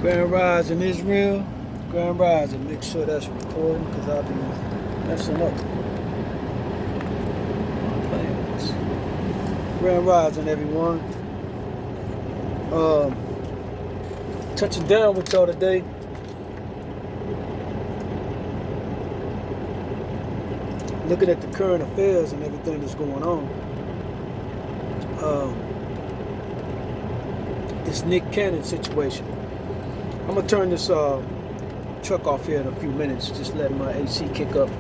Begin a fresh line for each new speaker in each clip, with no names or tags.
Grand Rise in Israel. Grand Rise, and make sure that's recording because I'll be messing up my plans. Grand Rising, everyone. Touching down with y'all today. Looking at the current affairs and everything that's going on. This Nick Cannon situation. I'm gonna turn this truck off here in a few minutes. Just letting my AC kick up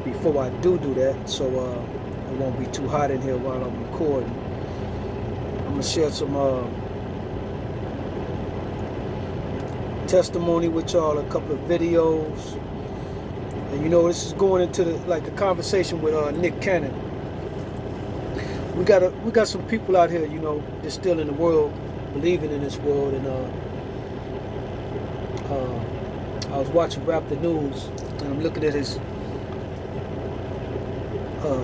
before I do that, so it won't be too hot in here while I'm recording. I'm gonna share some testimony with y'all, a couple of videos, and this is going into a conversation with Nick Cannon. We got some people out here, that's still in the world, believing in this world, and I was watching Rap the News, and I'm looking at his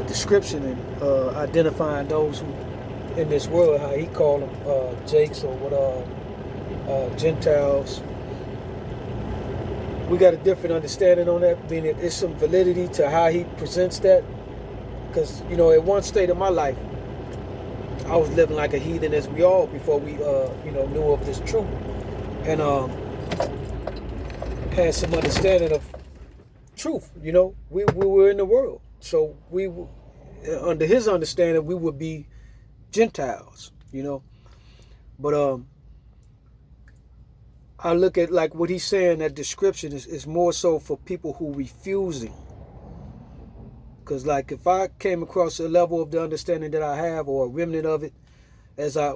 description and identifying those who in this world, how he called them Jakes or what Gentiles. We got a different understanding on that, meaning it's some validity to how he presents that. Because at one state of my life, I was living like a heathen, as we all, before we knew of this truth, and had some understanding of truth. We were in the world, so we under his understanding we would be Gentiles. But I look at like what he's saying. That description is more so for people who refusing. Because like if I came across a level of the understanding that I have, or a remnant of it,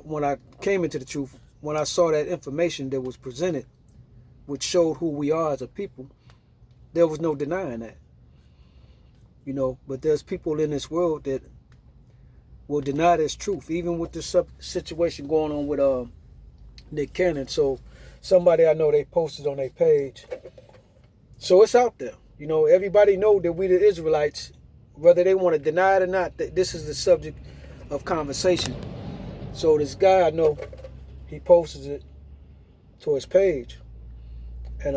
when I came into the truth, when I saw that information that was presented, which showed who we are as a people, there was no denying that. But there's people in this world that will deny this truth, even with this situation going on with Nick Cannon. So somebody I know, they posted on their page. So it's out there. Everybody know that we the Israelites, whether they want to deny it or not, this is the subject of conversation. So this guy I know, he posted it to his page. And,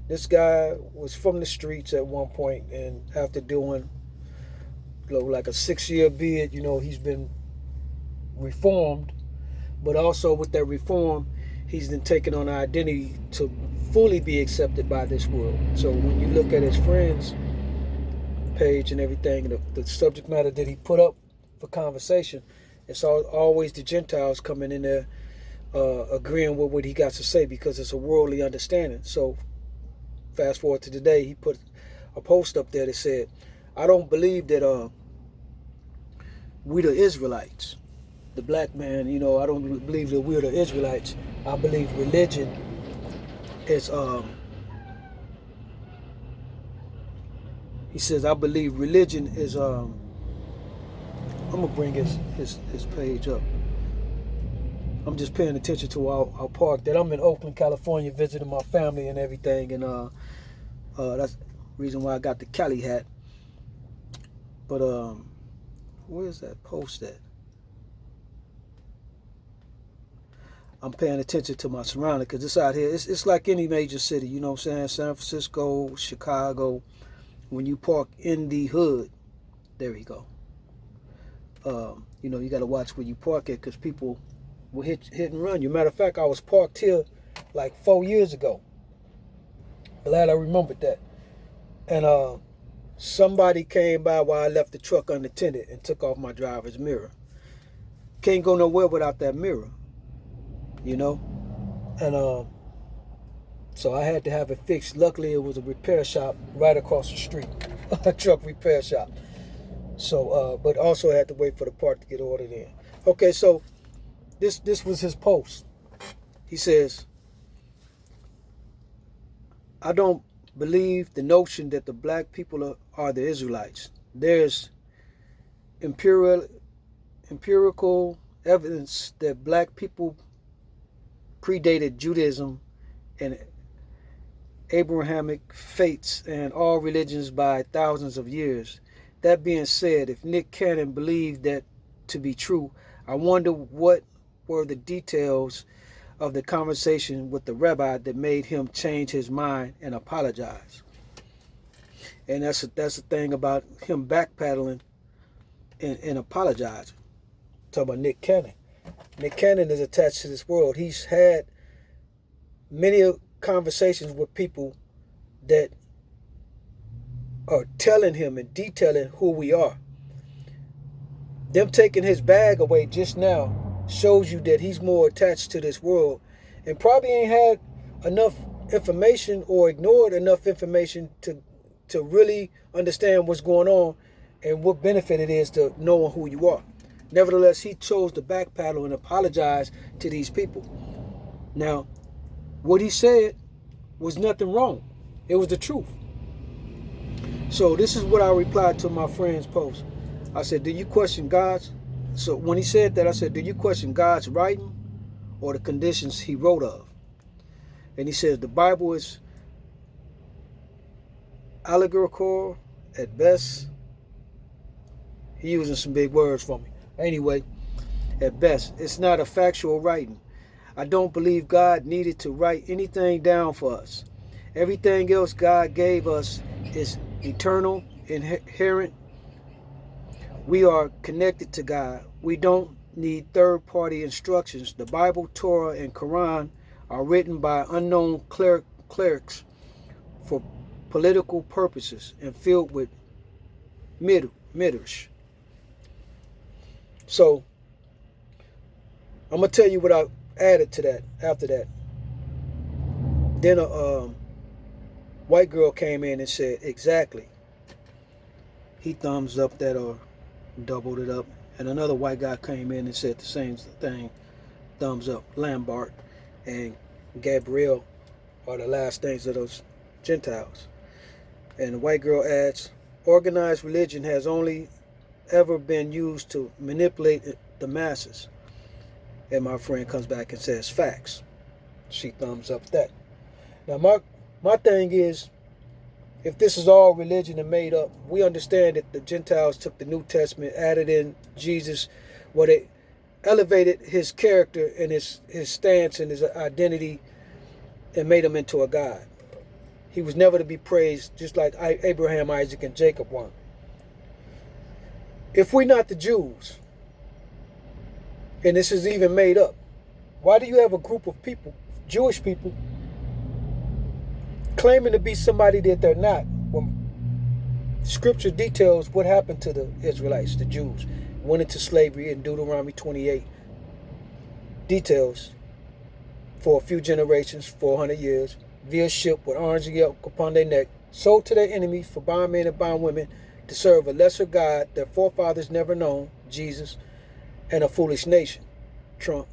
this guy was from the streets at one point, and after doing like a 6-year bid, he's been reformed. But also with that reform, he's then taken on an identity to fully be accepted by this world. So when you look at his friends' page and everything, the subject matter that he put up for conversation, it's always the Gentiles coming in there agreeing with what he got to say, because it's a worldly understanding. So fast forward to today, he put a post up there that said, I don't believe that we the Israelites, the black man, I don't believe that we're the Israelites. I believe religion is he says, I believe religion is I'm gonna bring his page up. I'm just paying attention to our park that I'm in Oakland, California, visiting my family and everything, and that's the reason why I got the Cali hat. But where's that post at? I'm paying attention to my surroundings, because this out here, it's like any major city, you know what I'm saying? San Francisco, Chicago. When you park in the hood, there you go. You got to watch where you park at, because people will hit and run you. Matter of fact, I was parked here like 4 years ago. Glad I remembered that. And somebody came by while I left the truck unattended and took off my driver's mirror. Can't go nowhere without that mirror, And so I had to have it fixed. Luckily, it was a repair shop right across the street, a truck repair shop. So, but also had to wait for the part to get ordered in. Okay, so this was his post. He says, I don't believe the notion that the black people are the Israelites. There's empirical evidence that black people predated Judaism and Abrahamic faiths and all religions by thousands of years. That being said, if Nick Cannon believed that to be true, I wonder what were the details of the conversation with the rabbi that made him change his mind and apologize. And that's the thing about him backpedaling and apologizing. Talking about Nick Cannon. Nick Cannon is attached to this world. He's had many conversations with people that are telling him and detailing who we are. Them taking his bag away just now shows you that he's more attached to this world and probably ain't had enough information or ignored enough information to really understand what's going on and what benefit it is to knowing who you are. Nevertheless, he chose to backpedal and apologize to these people. Now, what he said was nothing wrong. It was the truth. So this is what I replied to my friend's post. I said, do you question God's? So when he said that, I said, do you question God's writing or the conditions he wrote of? And he says, the Bible is allegorical at best. He using some big words for me. Anyway, at best, it's not a factual writing. I don't believe God needed to write anything down for us. Everything else God gave us is eternal, inherent. We are connected to God. We don't need third-party instructions. The Bible, Torah, and Quran are written by unknown clerics for political purposes and filled with midrash. So, I'm going to tell you what I added to that after that. Then a white girl came in and said, exactly. He thumbs up that or doubled it up. And another white guy came in and said the same thing, thumbs up. Lambert and Gabriel are the last things of those Gentiles. And the white girl adds, organized religion has only ever been used to manipulate the masses. And my friend comes back and says, facts. She thumbs up that. Now my thing is, if this is all religion and made up, we understand that the Gentiles took the New Testament, added in Jesus, where they elevated his character and his stance and his identity and made him into a God. He was never to be praised, just like Abraham, Isaac, and Jacob were. If we're not the Jews, and this is even made up, why do you have a group of people, Jewish people, claiming to be somebody that they're not, when Scripture details what happened to the Israelites, the Jews, went into slavery in Deuteronomy 28, details for a few generations, 400 years, via ship with orange and yoke upon their neck, sold to their enemies for bondmen and bondwomen to serve a lesser God their forefathers never known, Jesus, and a foolish nation, Trump,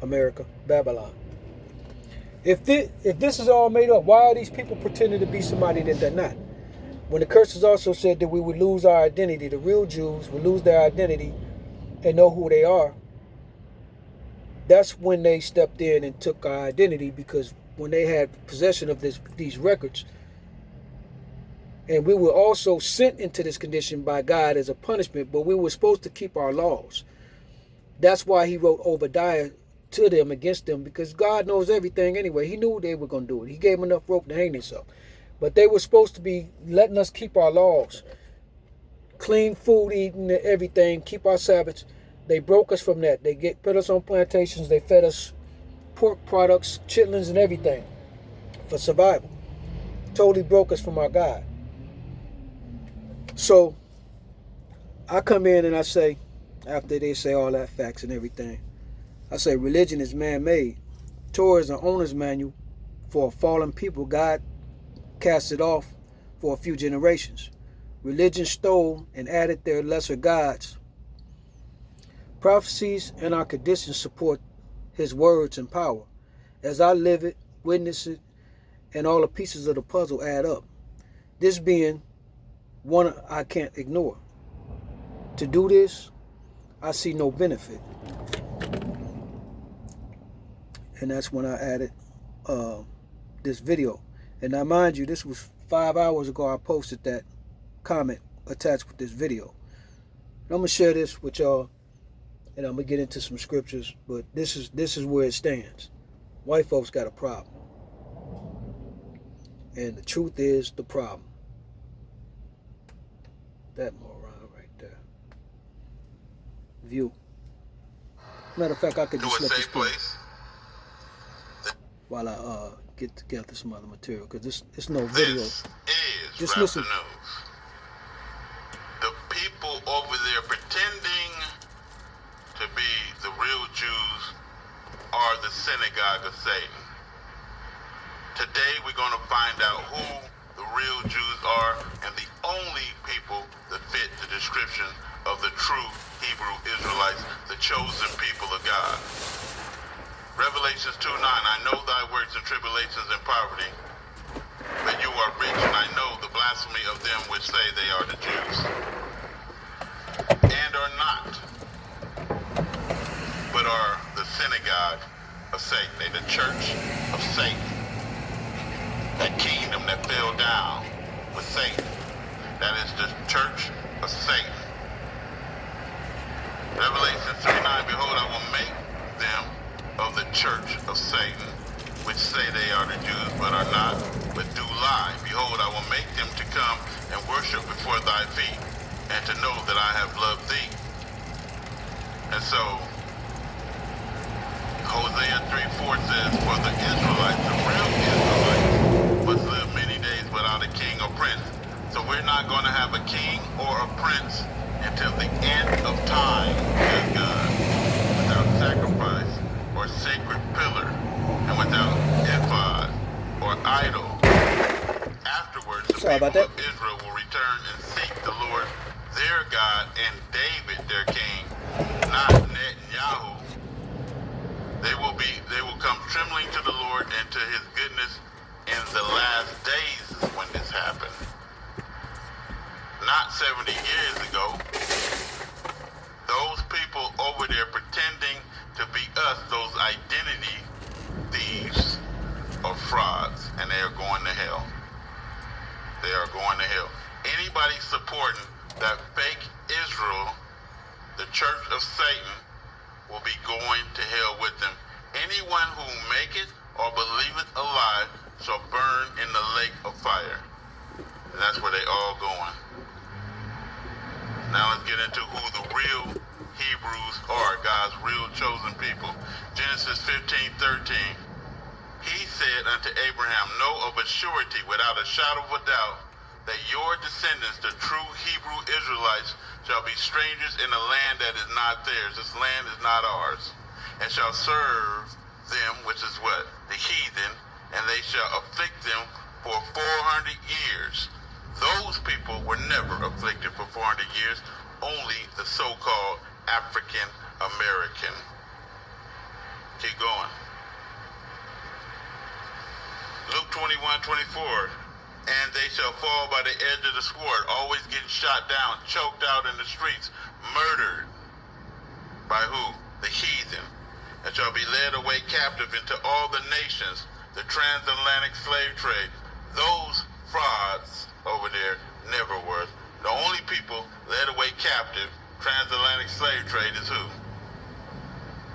America, Babylon. If this is all made up, why are these people pretending to be somebody that they're not? When the curses also said that we would lose our identity, the real Jews would lose their identity and know who they are, that's when they stepped in and took our identity, because when they had possession of these records, and we were also sent into this condition by God as a punishment, but we were supposed to keep our laws. That's why he wrote Obadiah to them, against them, because God knows everything anyway. He knew they were going to do it. He gave them enough rope to hang themselves. But they were supposed to be letting us keep our laws. Clean food, eating, everything, keep our Sabbaths. They broke us from that. They put us on plantations. They fed us pork products, chitlins, and everything for survival. Totally broke us from our God. So I come in and I say, after they say all that facts and everything, I say religion is man-made. Torah is an owner's manual for a fallen people. God cast it off for a few generations. Religion stole and added their lesser gods. Prophecies and our conditions support his words and power. As I live it, witness it, and all the pieces of the puzzle add up. This being one I can't ignore. To do this, I see no benefit. And that's when I added this video. And now mind you, this was 5 hours ago I posted that comment attached with this video. And I'm going to share this with y'all, and I'm going to get into some scriptures, but this is where it stands. White folks got a problem. And the truth is the problem. That moron right there. View. Matter of fact, I could just let this play while I get together some other material, because it's no video.
This is
just listen.
News. The people over there pretending to be the real Jews are the synagogue of Satan. Today we're going to find out who the real Jews are, and the only people that fit the description of the true Hebrew Israelites, the chosen people of God. Revelations 2:9, I know thy works and tribulations and poverty, but you are rich, and I know the blasphemy of them which say they are the Jews, and are not, but are the synagogue of Satan. They the church of Satan. That kingdom that fell down with Satan. That is the church of Satan. Revelation 3:9, behold, I will make them of the church of Satan, which say they are the Jews, but are not, but do lie. Behold, I will make them to come and worship before thy feet, and to know that I have loved thee. And so, Hosea 3:4 says, for the Israelites, the real Israelites, must live many days without a king or prince. So we're not going to have a king or a prince until the end of time, says God, without sacrifice or sacred pillar, and without ephod or idol. Afterwards, the people of Israel will return and seek the Lord their God and David their king, not Netanyahu. They will come trembling to the Lord and to his goodness in the last days is when this happened. Not 70 years ago. Those people over there pretending to be us, those identity thieves, are frauds, and they are going to hell. They are going to hell. Anybody supporting that fake Israel, the church of Satan, will be going to hell with them. Anyone who make it or believeth a lie shall burn in the lake of fire. And that's where they all going. Now let's get into who the real Hebrews are, God's real chosen people. Genesis 15:13. He said unto Abraham, know of a surety, without a shadow of a doubt, that your descendants, the true Hebrew Israelites, shall be strangers in a land that is not theirs. This land is not ours. And shall serve them, which is what? The heathen, and they shall afflict them for 400 years. Those people were never afflicted for 400 years, only the so-called African American. Keep going. Luke 21:24. And they shall fall by the edge of the sword, always getting shot down, choked out in the streets, murdered. By who? The heathen. And shall be led away captive into all the nations, the transatlantic slave trade. Those frauds over there never were. The only people led away captive, transatlantic slave trade, is who?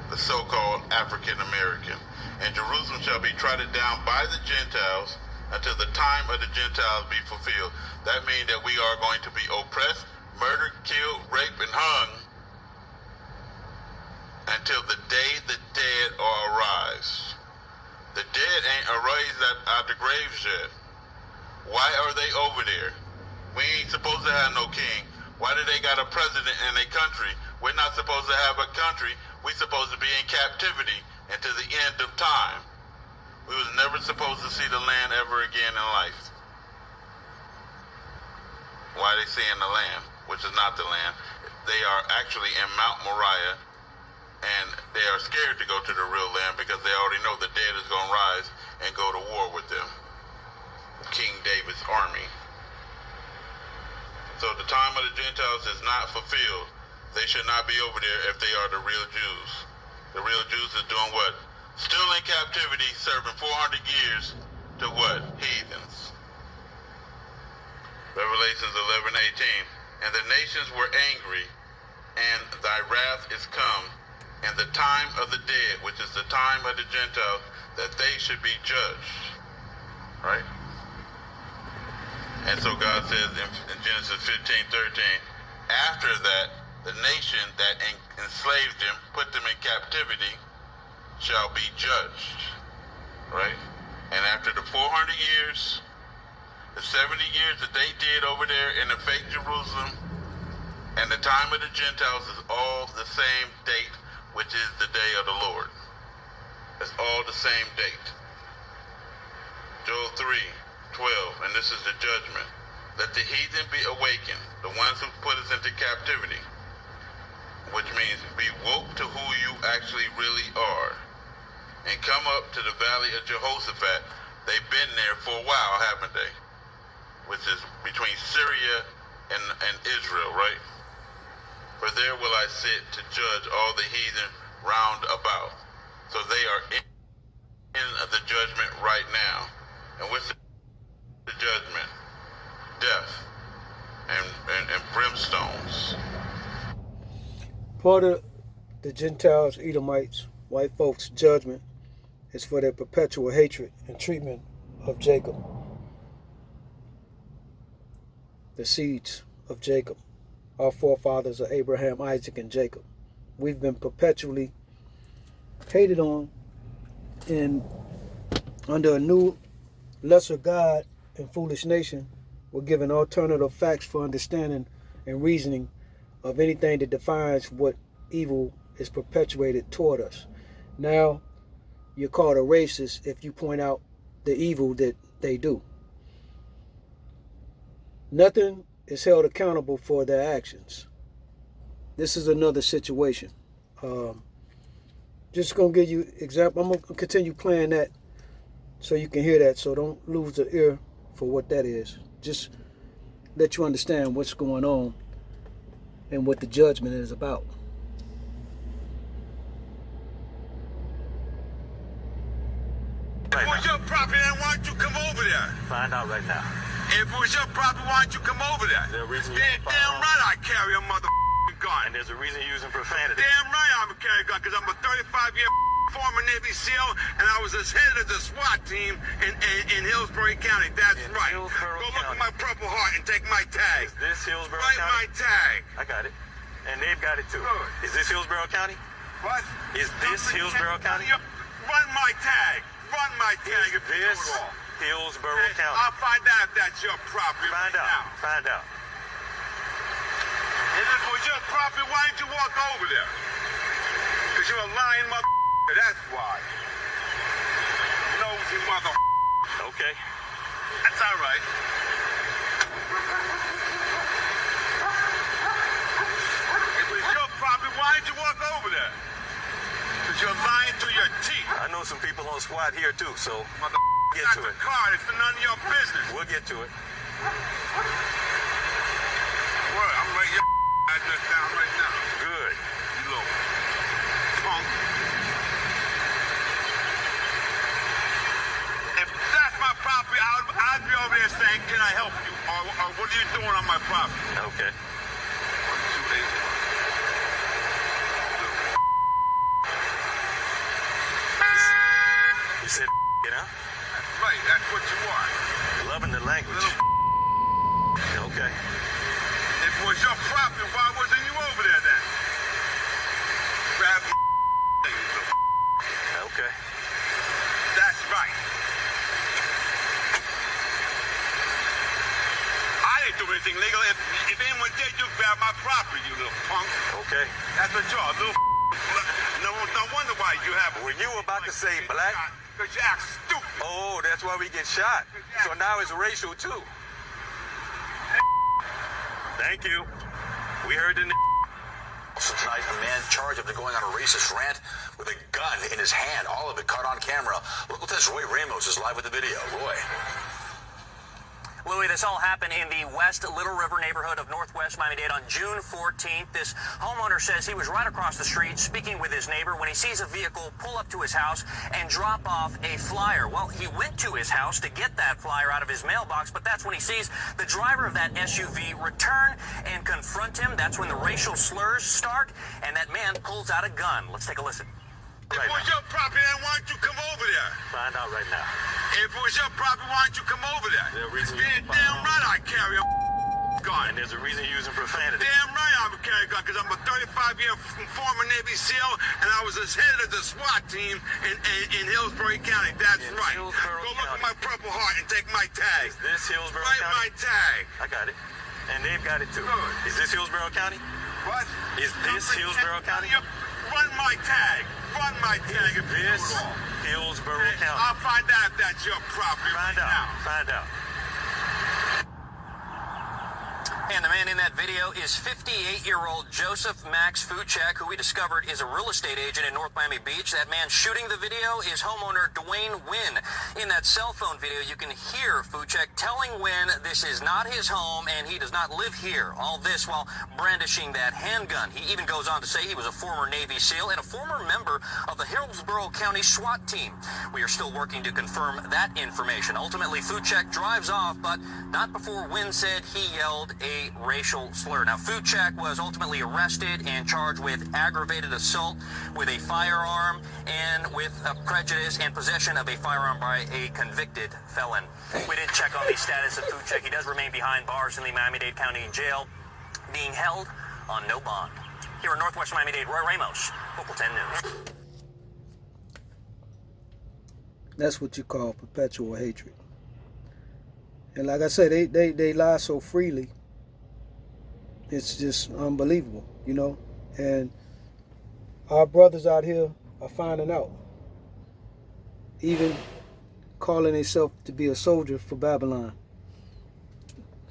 The so-called African American. And Jerusalem shall be trodden down by the Gentiles, until the time of the Gentiles be fulfilled. That means that we are going to be oppressed, murdered, killed, raped, and hung until the day the dead are arise. The dead ain't arised out the graves yet. Why are they over there? We ain't supposed to have no king. Why do they got a president in a country? We're not supposed to have a country. We're supposed to be in captivity until the end of time. We was never supposed to see the land ever again in life. Why they saying the land, which is not the land? They are actually in Mount Moriah, and they are scared to go to the real land because they already know the dead is going to rise and go to war with them. King David's army. So the time of the Gentiles is not fulfilled. They should not be over there if they are the real Jews. The real Jews is doing what? Still in captivity, serving 400 years to what? Heathens. Revelations 11:18. And the nations were angry, and thy wrath is come, and the time of the dead, which is the time of the Gentiles, that they should be judged, right? And so God says in Genesis 15:13, after that, the nation that enslaved them, put them in captivity, shall be judged, right? And after the 400 years, the 70 years that they did over there in the fake Jerusalem, and the time of the Gentiles is all the same date, which is the day of the Lord. It's all the same date. Joel 3:12, and this is the judgment. Let the heathen be awakened, the ones who put us into captivity, which means be woke to who you actually really are, and come up to the valley of Jehoshaphat. They've been there for a while, haven't they? Which is between Syria and Israel, right? For there will I sit to judge all the heathen round about. So they are in the judgment right now. And what's the judgment? Death and brimstones.
Part of the Gentiles, Edomites, white folks' judgment is for their perpetual hatred and treatment of Jacob, the seeds of Jacob. Our forefathers are Abraham, Isaac, and Jacob. We've been perpetually hated on, and under a new lesser God and foolish nation, we're given alternative facts for understanding and reasoning of anything that defines what evil is perpetuated toward us. Now, you're called a racist if you point out the evil that they do. Nothing is held accountable for their actions. This is another situation. Just gonna give you example. I'm gonna continue playing that so you can hear that. So don't lose the ear for what that is. Just let you understand what's going on and what the judgment is about.
If it was your property, then why don't you come over there?
Find out right now.
If it was your property, why don't you come over there?
Is there a reason
Damn right I carry a motherfucking gun.
And there's a reason you're using profanity.
Damn right I'm a carry a gun, because I'm a 35-year former Navy SEAL, and I was the head of the SWAT team in Hillsborough County. That's
In
right.
Hillsborough
Go look
County.
at my Purple Heart and take my tag.
Is this Hillsborough
Write
County?
my tag.
I got it. And they've got it too.
Good.
Is this Hillsborough County?
What?
Is this Hillsborough County?
Run my tag. Run my tag
Is
if you know
this
it all.
Hillsborough
Okay,
County?
I'll find out if that's your property
Find
right
out.
now.
Find out.
If it was your property, why didn't you walk over there? Because you're a lying motherfucker, that's why. Nosy motherfucker.
Okay.
That's all right. If it was your property, why didn't you walk over there? Because you're lying through your teeth.
I know some people on SWAT here too, so
Motherfucker,
get
got
to
the
it.
card. It's none of your business.
We'll get to it.
Well, I'm writing your address down right now.
Good.
You little punk. If that's my property, I'd be over there saying, can I help you? Or what are you doing on my property?
Okay.
1, 2, 8.
You said you know?
That's right, that's what you are.
Loving the language. Okay.
If it was your property, why wasn't you over there then? Grab my thing, you little.
Okay.
That's right. I didn't do anything legal. If anyone did, you grab my property, you little punk.
Okay.
That's what you are, little. No wonder why you have.
Were you about to say black?
Because you act stupid.
Oh, that's why we get shot. So now it's racial too. Thank you. We heard the.
So tonight, a man charged after going on a racist rant with a gun in his hand. All of it caught on camera. Look at this. Roy Ramos is live with the video. Roy.
Louis, this all happened in the West Little River neighborhood of Northwest Miami-Dade on June 14th. This homeowner says he was right across the street speaking with his neighbor when he sees a vehicle pull up to his house and drop off a flyer. Well, he went to his house to get that flyer out of his mailbox, but that's when he sees the driver of that SUV return and confront him. That's when the racial slurs start, and that man pulls out a gun. Let's take a listen.
If it was your property, then why don't you come over there?
find out right now.
If it was your property, why don't you come over there?
There's a reason
Damn right I carry a gun.
And there's a reason you're using profanity.
Damn right I'm a carry a gun, because I'm a 35-year former Navy SEAL, and I was the head of the SWAT team in Hillsborough County. That's
In
right.
Hillsborough
Go look at
County.
my Purple Heart and take my tag.
Is this Hillsborough
Write
County?
my tag.
I got it. And they've got it too.
Good.
Is this Hillsborough County?
What?
Is this Hillsborough County?
Run my tag. Run my tag if you do
This
it all.
Hillsborough
Okay,
County.
I'll find out if that's your property
Find
right
out.
now.
Find out.
And the man in that video is 58-year-old Joseph Max Fuchek, who we discovered is a real estate agent in North Miami Beach. That man shooting the video is homeowner Dwayne Wynn. In that cell phone video, you can hear Fuchek telling Wynn this is not his home and he does not live here. All this while brandishing that handgun. He even goes on to say he was a former Navy SEAL and a former member of the Hillsborough County SWAT team. We are still working to confirm that information. Ultimately, Fuchek drives off, but not before Wynn said he yelled a racial slur. Now, Fuchek was ultimately arrested and charged with aggravated assault with a firearm and with a prejudice and possession of a firearm by a convicted felon. We did check on the status of Fuchek. He does remain behind bars in the Miami-Dade County Jail, being held on no bond. Here in Northwest Miami-Dade, Roy Ramos, Local 10 News.
That's what you call perpetual hatred. And like I said, they lie so freely. It's just unbelievable, you know. And our brothers out here are finding out. Even calling themselves to be a soldier for Babylon.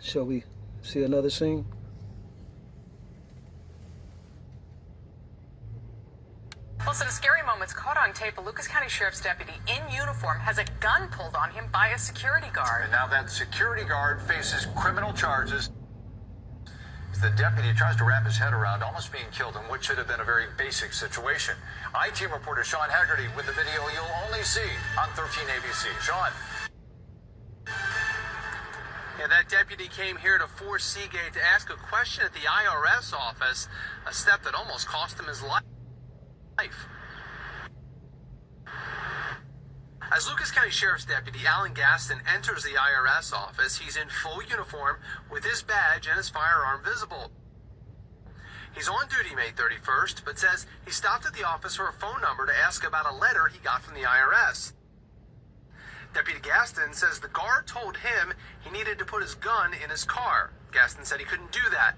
Shall we see another scene?
Well, some scary moments caught on tape. A Lucas County Sheriff's deputy in uniform has a gun pulled on him by a security guard.
And now that security guard faces criminal charges. The deputy tries to wrap his head around almost being killed in what should have been a very basic situation. I-Team reporter Sean Haggerty with the video you'll only see on 13 ABC. Sean.
Yeah, that deputy came here to Fort Seagate to ask a question at the IRS office, a step that almost cost him his life. As Lucas County Sheriff's Deputy Alan Gaston enters the IRS office, he's in full uniform with his badge and his firearm visible. He's on duty May 31st, but says he stopped at the office for a phone number to ask about a letter he got from the IRS. Deputy Gaston says the guard told him he needed to put his gun in his car. Gaston said he couldn't do that.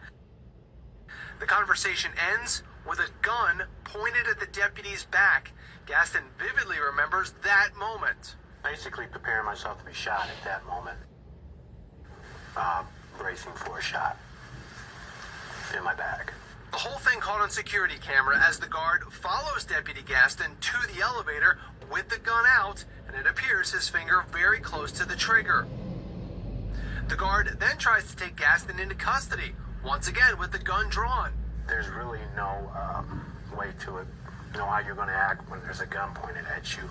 The conversation ends with a gun pointed at the deputy's back. Gaston vividly remembers that moment.
Basically preparing myself to be shot at that moment. Bracing for a shot in my bag.
The whole thing caught on security camera as the guard follows Deputy Gaston to the elevator with the gun out, and it appears his finger very close to the trigger. The guard then tries to take Gaston into custody, once again with the gun drawn.
There's really no way to it. You know how you're going to act when there's a gun pointed at you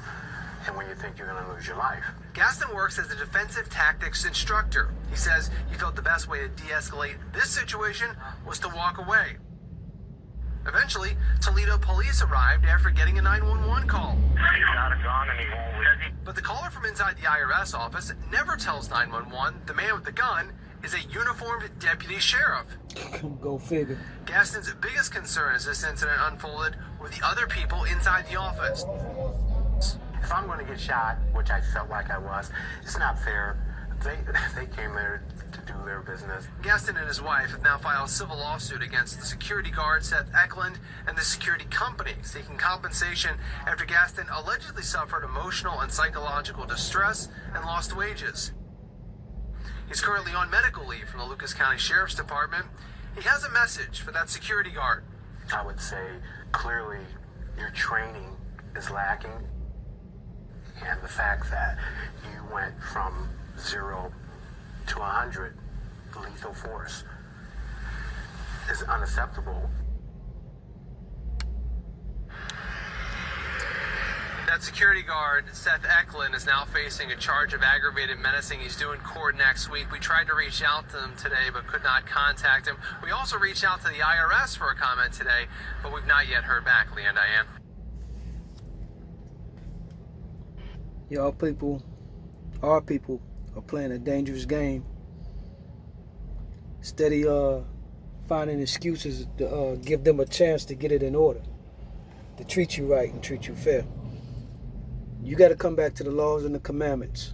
and when you think you're going to lose your life.
Gaston works as a defensive tactics instructor. He says he felt the best way to de-escalate this situation was to walk away. Eventually, Toledo police arrived after getting a 911 call. But the caller from inside the IRS office never tells 911 the man with the gun is a uniformed deputy sheriff.
Go figure.
Gaston's biggest concern as this incident unfolded were the other people inside the office.
If I'm going to get shot, which I felt like I was, it's not fair. They came there to do their business.
Gaston and his wife have now filed a civil lawsuit against the security guard Seth Eklund and the security company, seeking compensation after Gaston allegedly suffered emotional and psychological distress and lost wages. He's currently on medical leave from the Lucas County Sheriff's Department. He has a message for that security guard.
I would say clearly your training is lacking, and the fact that you went from 0 to 100 lethal force is unacceptable.
That security guard, Seth Eklund, is now facing a charge of aggravated menacing. He's due in court next week. We tried to reach out to him today, but could not contact him. We also reached out to the IRS for a comment today, but we've not yet heard back, Leah and Diane.
our people are playing a dangerous game. Steady finding excuses to give them a chance to get it in order, to treat you right and treat you fair. You got to come back to the laws and the commandments.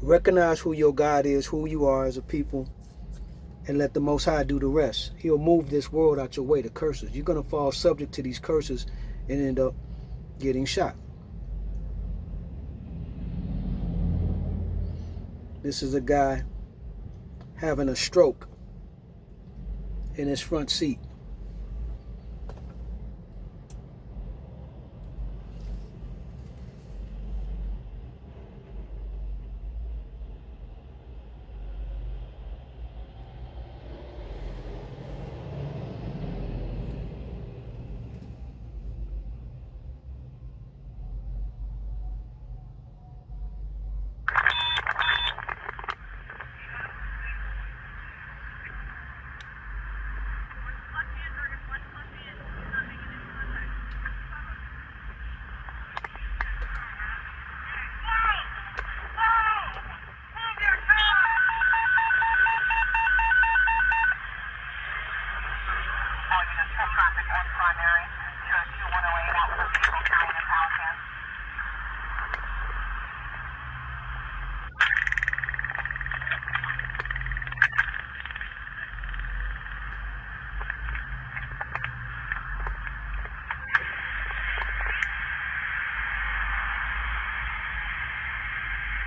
Recognize who your God is, who you are as a people, and let the Most High do the rest. He'll move this world out your way, the curses. You're going to fall subject to these curses and end up getting shot. This is a guy having a stroke in his front seat.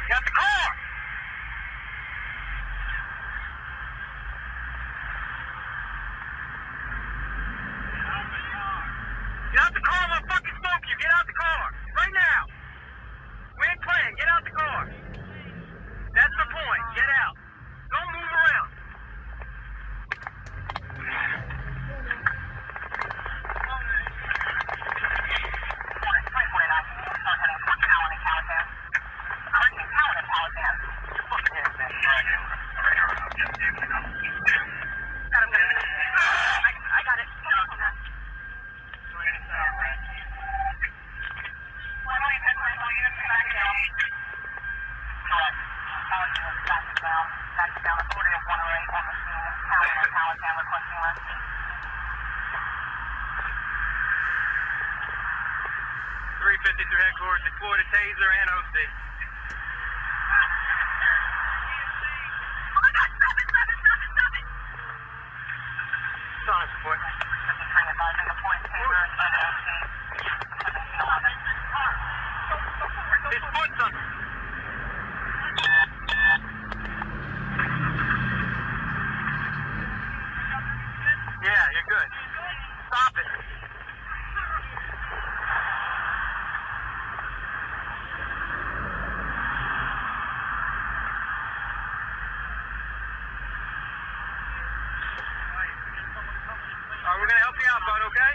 Get the car! Get out the car, I'm gonna fucking smoke you! Get out the car! Right now! We ain't playing, get out the car! That's the point, get out! Don't move around! I got it. Through headquarters, deployed a taser and OC. Oh my God, stop it! Stop it! Support. His foot's on. Yeah, you're good. Stop it. We're gonna help you out, bud, okay?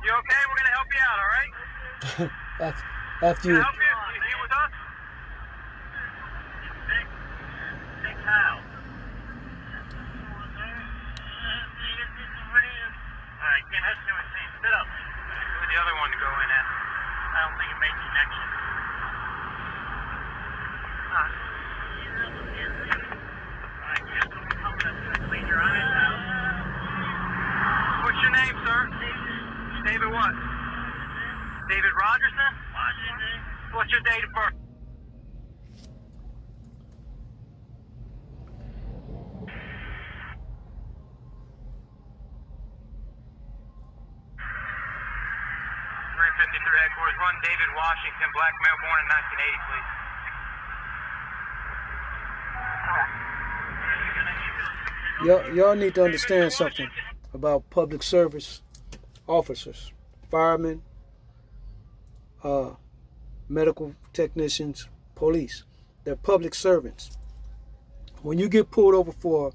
You okay? We're gonna help you out, all right?
After you.
Can I help you? You with us? Big Kyle. All right, Ken, let's do a team. Sit up. Who's the other one to go in at? I don't think it made connection. All right, Ken, clean your eyes out. What's your name, sir? David what? David Rogerson? What's your date of birth? Headquarters, run David Washington, black male born in 1980, please.
Y'all need to understand something about public service officers, firemen, medical technicians, police. They're public servants. When you get pulled over for,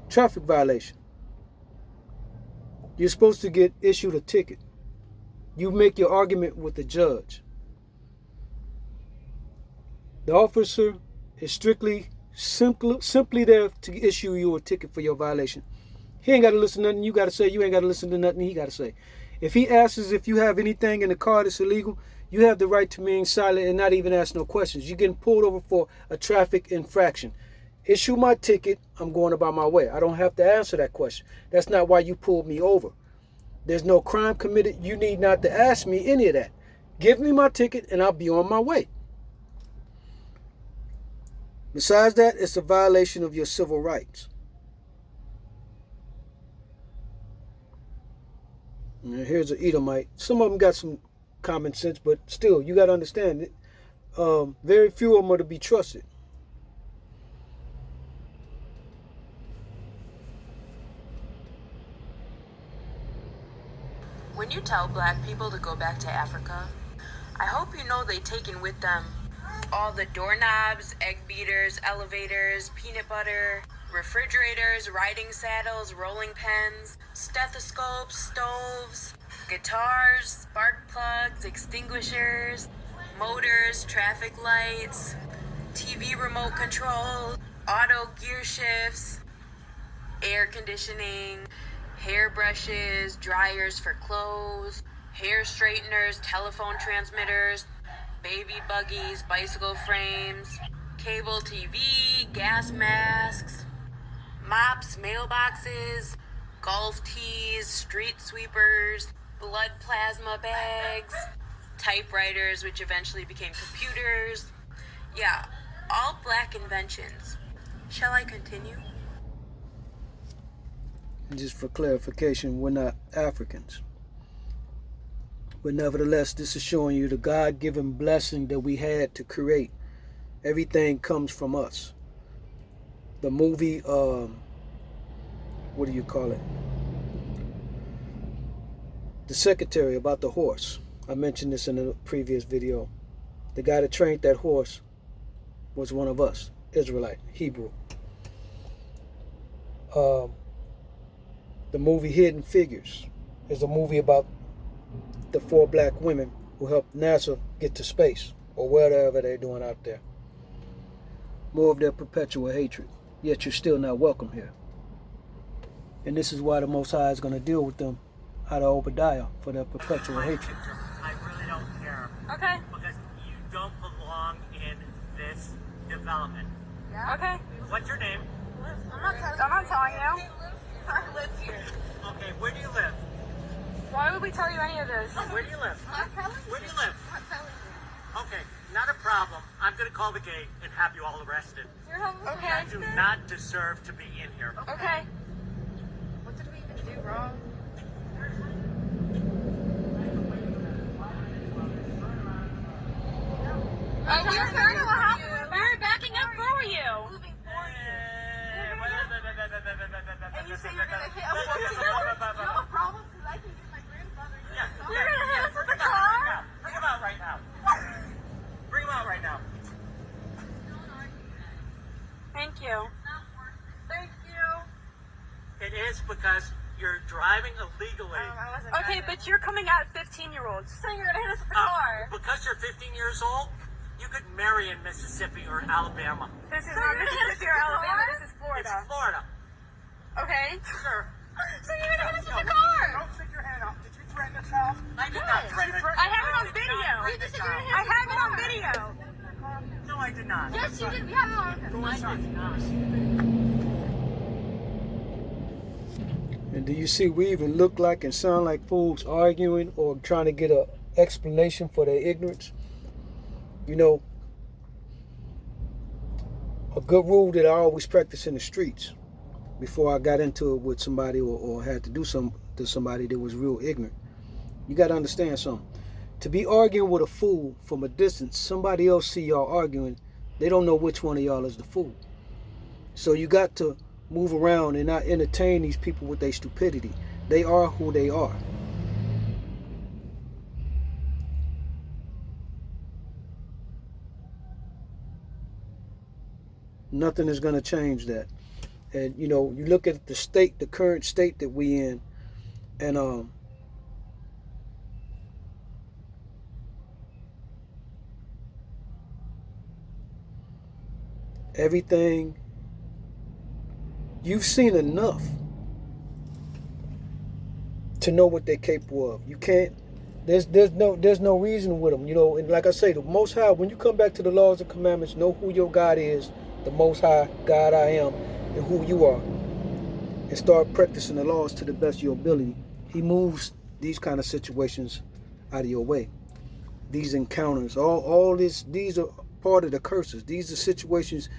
traffic violation, you're supposed to get issued a ticket. You make your argument with the judge. The officer is simply there to issue you a ticket for your violation. He ain't got to listen to nothing you got to say. You ain't got to listen to nothing he got to say. If he asks if you have anything in the car that's illegal, you have the right to remain silent and not even ask no questions. You're getting pulled over for a traffic infraction. Issue my ticket. I'm going about my way. I don't have to answer that question. That's not why you pulled me over. There's no crime committed. You need not to ask me any of that. Give me my ticket and I'll be on my way. Besides that, it's a violation of your civil rights. And here's an Edomite. Some of them got some common sense, but still, you got to understand it. Very few of them are to be trusted.
When you tell black people to go back to Africa, I hope you know they taken with them all the doorknobs, egg beaters, elevators, peanut butter, refrigerators, riding saddles, rolling pens, stethoscopes, stoves, guitars, spark plugs, extinguishers, motors, traffic lights, TV remote controls, auto gear shifts, air conditioning, hairbrushes, dryers for clothes, hair straighteners, telephone transmitters, baby buggies, bicycle frames, cable TV, gas masks, mops, mailboxes, golf tees, street sweepers, blood plasma bags, typewriters, which eventually became computers. Yeah, all black inventions. Shall I continue?
Just for clarification, we're not Africans. But nevertheless, this is showing you the God-given blessing that we had to create. Everything comes from us. The movie, what do you call it? The Secretary, about the horse. I mentioned this in a previous video. The guy that trained that horse was one of us, Israelite, Hebrew. The movie Hidden Figures is a movie about the 4 black women who helped NASA get to space or whatever they're doing out there. More of their perpetual hatred. Yet you're still not welcome here. And this is why the Most High is going to deal with them out of Obadiah for their perpetual hatred.
I really don't care.
Okay.
Because you don't belong in this development.
Yeah. Okay.
What's your name?
I'm not telling you.
I live here. Okay, where do you live?
Why would we tell you any of this?
Where do you live?
Not telling you.
Where do you live?
Not telling you.
Okay, not a problem. I'm going to call the gate and have you all arrested.
Okay.
You do not deserve to be in here.
Okay.
What did we even do wrong?
Oh, we were turning around. We were backing up for you.
Moving for you. And you say you're going to hit a 14-year-old? You have a problem? Because I can get my grandfather.
You're going to hit us with the car?
Bring him out right now. Bring him out right now.
Thank you.
Thank you.
It is because you're driving illegally.
Okay, but you're coming at 15-year-olds.
So you're going to hit us with the car?
Because you're 15 years old, you could marry in Mississippi or Alabama.
This is not Mississippi or Alabama. This is Florida.
It's Florida.
Okay.
Sure.
So you're going to hit us with the car?
Don't stick your hand up. Did you threaten the child? I did not threaten it.
I have it on video. I have it on video.
No, I did not.
Yes, you did. We have it on.
Go inside.
And do you see we even look like and sound like fools arguing or trying to get an explanation for their ignorance? You know, a good rule that I always practice in the streets before I got into it with somebody or had to do something to somebody that was real ignorant. You got to understand something. To be arguing with a fool from a distance, somebody else see y'all arguing, they don't know which one of y'all is the fool. So you got to move around and not entertain these people with their stupidity. They are who they are. Nothing is going to change that. And you know, you look at the state, the current state that we in, and everything, you've seen enough to know what they're capable of. You can't. There's no reason with them, you know. And like I say, the Most High, when you come back to the laws and commandments, know who your God is, the Most High God I am, and who you are, and start practicing the laws to the best of your ability. He moves these kind of situations out of your way. These encounters, all this, these are part of the curses. These are situations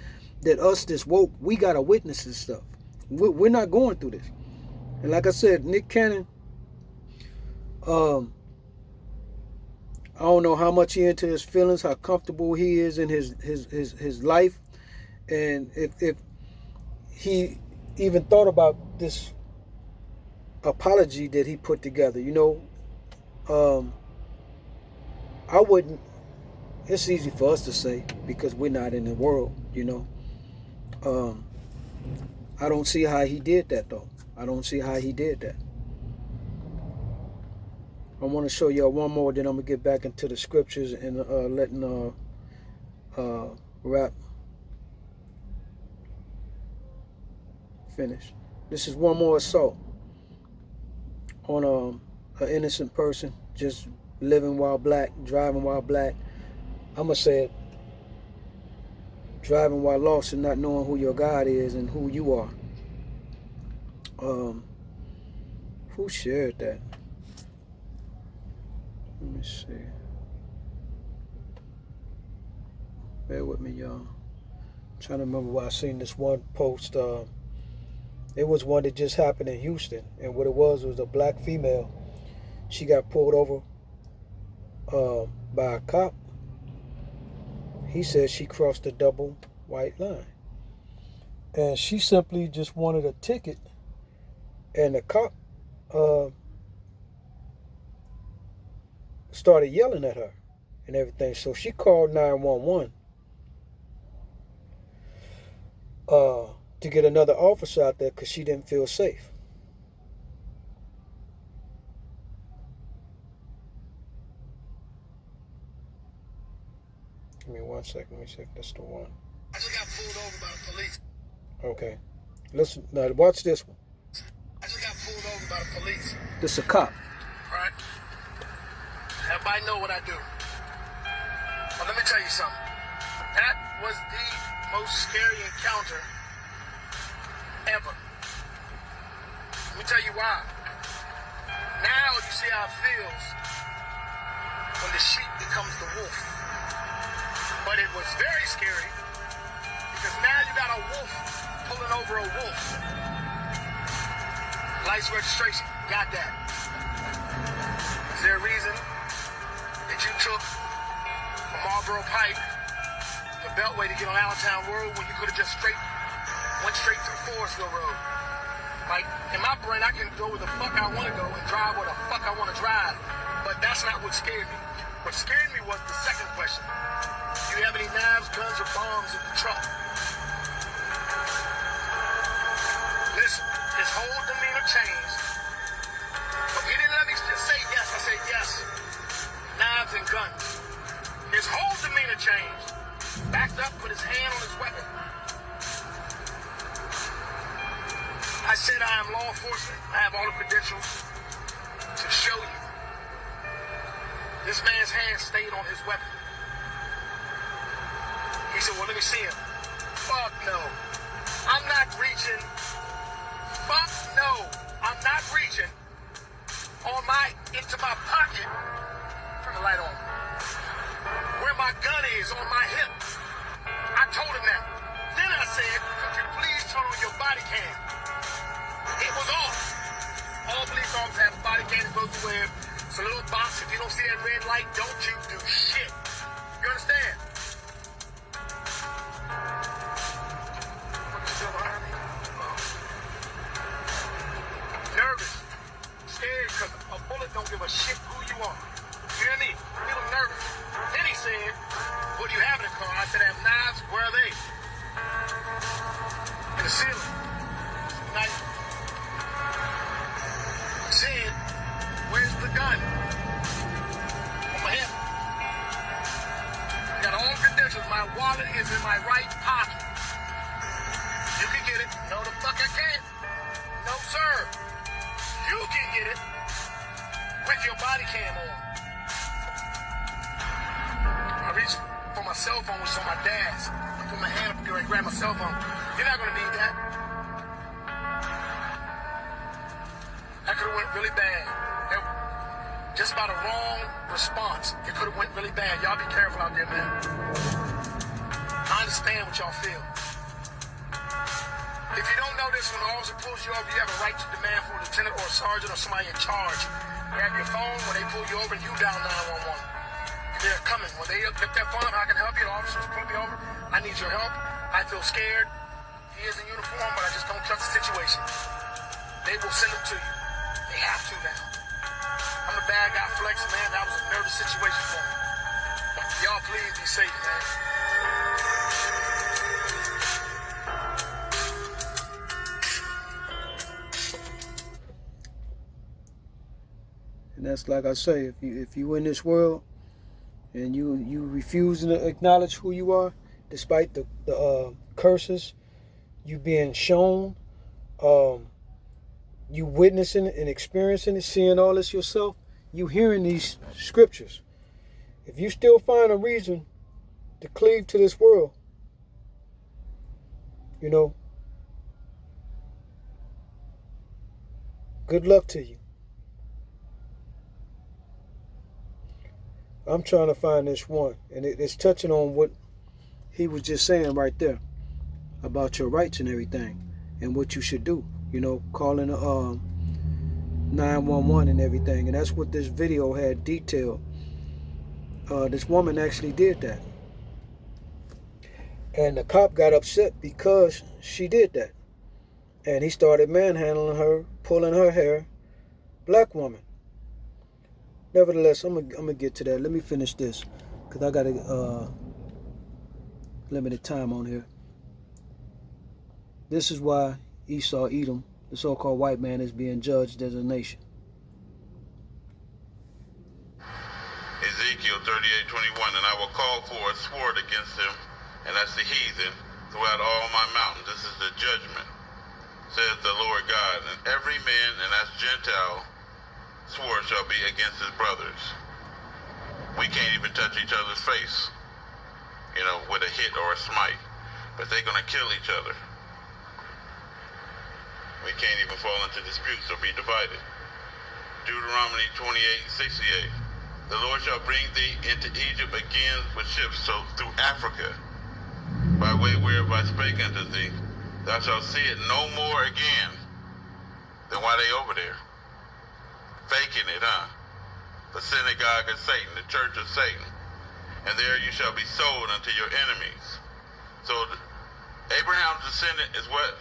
that us that's woke, we gotta witness this stuff. We're not going through this. And like I said, Nick Cannon, I don't know how much he into his feelings, how comfortable he is in his life, and if he even thought about this apology that he put together. You know, I wouldn't. It's easy for us to say because we're not in the world. You know, I don't see how he did that though. I don't see how he did that. I want to show y'all one more, then I'm going to get back into the scriptures and letting Rap finish. This is one more assault on an innocent person, just living while black, driving while black. I'm going to say it, driving while lost and not knowing who your God is and who you are. Who shared that? Let me see. Bear with me, y'all. I'm trying to remember where I seen this one post. It was one that just happened in Houston, and what it was a black female. She got pulled over by a cop. He said she crossed the double white line, and she simply just wanted a ticket, and the cop started yelling at her and everything. So she called 911 to get another officer out there because she didn't feel safe. Give me 1 second. Let me see if that's the one.
I just got pulled over by the police.
Okay. Listen, now watch this one.
I just got pulled over by the police.
This is a cop.
Right? Everybody know what I do. But let me tell you something. That was the most scary encounter ever. Let me tell you why. Now you see how it feels when the sheep becomes the wolf. But it was very scary because now you got a wolf pulling over a wolf. License registration, got that. Is there a reason that you took from Marlboro Pike the Beltway to get on Allentown Road when you could have just went straight to the Forestville Road? Like, in my brain, I can go where the fuck I want to go and drive where the fuck I want to drive. But that's not what scared me. What scared me was the second question. Do you have any knives, guns, or bombs in the trunk? Listen, his whole demeanor changed. But he didn't let me just say yes. I said yes. Knives and guns. His whole demeanor changed. Backed up, put his hand on his weapon. I said I am law enforcement. I have all the credentials to show you. This man's hand stayed on his weapon. He said, well, let me see him. Fuck no. I'm not reaching. Fuck no. I'm not reaching into my pocket. Turn the light on. Where my gun is on my hip. I told him that. Then I said, could you please turn on your body cam? It was off. All police officers have body cam supposed to wear. It's a little box. If you don't see that red light, don't you do shit. You understand? Nervous. Scared because a bullet don't give a shit who you are. You hear me? A little nervous. Then he said, what do you have in the car? I said, I have knives. Where are they? In the ceiling. Nice. He said, where's the gun? On my hip. Got all credentials. My wallet is in my right pocket. You can get it. No, the fuck I can't. No, sir. You can get it. with your body cam on. I reached for my cell phone, which is on my dad's. I put my hand up and grab my cell phone. You're not gonna need that. That could have went really bad. Just by the wrong response, it could have went really bad. Y'all be careful out there, man. I understand what y'all feel. If you don't know this, when the officer pulls you over, you have a right to demand for a lieutenant or a sergeant or somebody in charge. Grab your phone when they pull you over, you dial 911. They're coming. When they lift that phone up, I can help you. The officers pull me over. I need your help. I feel scared. He is in uniform, but I just don't trust the situation. They will send him to you. They have to now. I'm a bad guy flexing, man. That was a nervous situation for me. Y'all please be safe, man.
And that's like I say, if you in this world and you refuse to acknowledge who you are, despite the curses you being shown, you witnessing it and experiencing it, seeing all this yourself, you hearing these scriptures. If you still find a reason to cleave to this world, you know, good luck to you. I'm trying to find this one, and it's touching on what he was just saying right there about your rights and everything and what you should do. You know, calling 911 and everything. And that's what this video had detailed. This woman actually did that. And the cop got upset because she did that. And he started manhandling her, pulling her hair. Black woman. Nevertheless, I'm gonna get to that. Let me finish this, because I got a limited time on here. This is why Esau, Edom, the so-called white man, is being judged as a nation.
Ezekiel 38:21, and I will call for a sword against him, and that's the heathen, throughout all my mountains. This is the judgment, says the Lord God. And every man, and that's Gentile, sword shall be against his brothers. We can't even touch each other's face, you know, with a hit or a smite. But they're going to kill each other. We can't even fall into disputes or be divided. Deuteronomy 28:68. The Lord shall bring thee into Egypt again with ships, so through Africa, by way whereof I spake unto thee, thou shalt see it no more again. Then why they over there? Faking it, huh? The synagogue of Satan, the church of Satan. And there you shall be sold unto your enemies. So Abraham's descendant is what?